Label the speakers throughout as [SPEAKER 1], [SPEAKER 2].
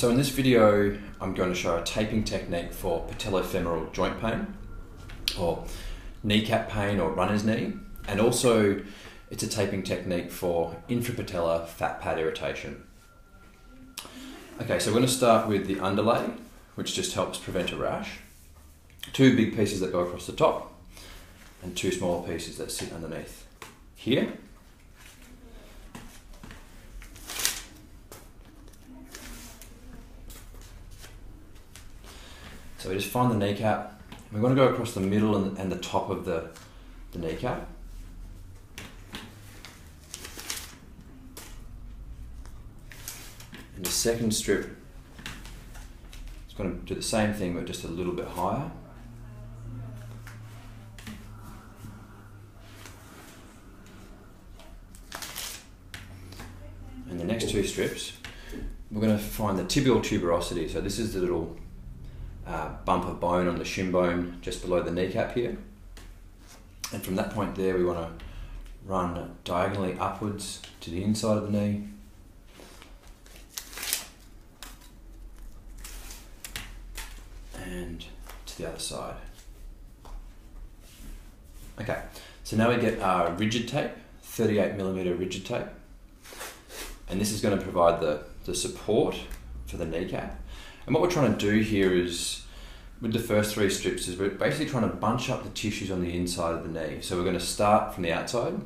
[SPEAKER 1] So in this video, I'm going to show a taping technique for patello-femoral joint pain, or kneecap pain or runner's knee, and also it's a taping technique for infrapatellar fat pad irritation. Okay, so we're going to start with the underlay, which just helps prevent a rash. Two big pieces that go across the top, and two smaller pieces that sit underneath here. So we just find the kneecap. We want to go across the middle and the top of the kneecap. And the second strip is going to do the same thing but just a little bit higher. And the next two strips, we're going to find the tibial tuberosity. So this is the little bump of bone on the shin bone just below the kneecap here. And from that point there, we want to run diagonally upwards to the inside of the knee. And to the other side. Okay, so now we get our rigid tape, 38mm rigid tape. And this is going to provide the support for the kneecap. And what we're trying to do here is, with the first three strips, is we're basically trying to bunch up the tissues on the inside of the knee. So we're going to start from the outside,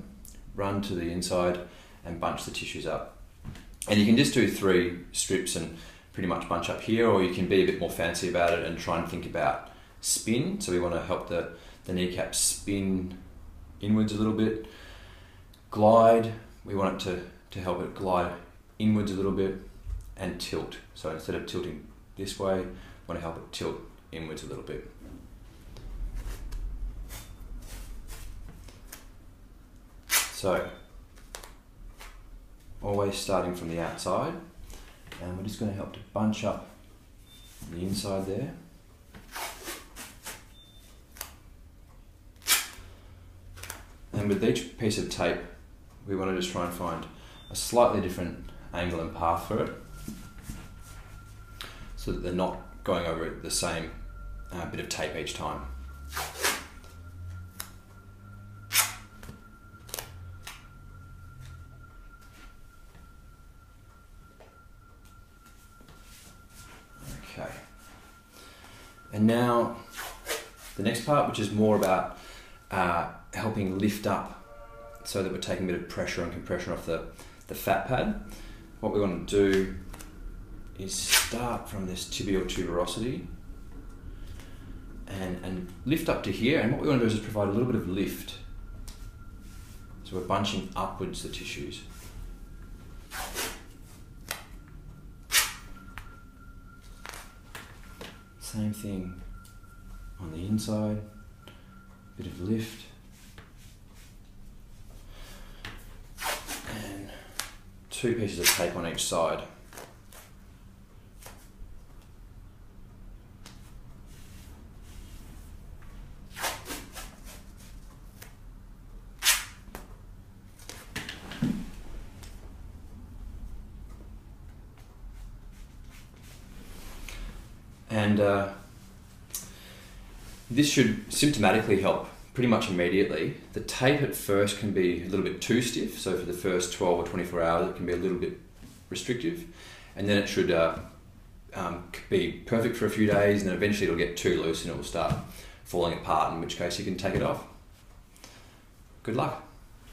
[SPEAKER 1] run to the inside, and bunch the tissues up. And you can just do 3 strips and pretty much bunch up here, or you can be a bit more fancy about it and try and think about spin. So we want to help the kneecap spin inwards a little bit. Glide, we want it to help it glide inwards a little bit, and tilt. So instead of tilting this way, we want to help it tilt inwards a little bit. So, always starting from the outside, and we're just going to help to bunch up the inside there. And with each piece of tape, we want to just try and find a slightly different angle and path for it, so that they're not going over the same bit of tape each time. Okay. And now the next part, which is more about helping lift up so that we're taking a bit of pressure and compression off the fat pad. What we want to do is start from this tibial tuberosity and lift up to here, and what we want to do is just provide a little bit of lift. So we're bunching upwards the tissues. Same thing on the inside, bit of lift. And 2 pieces of tape on each side. And this should symptomatically help pretty much immediately. The tape at first can be a little bit too stiff, so for the first 12 or 24 hours it can be a little bit restrictive, and then it should be perfect for a few days, and then eventually it'll get too loose and it will start falling apart, in which case you can take it off. Good luck.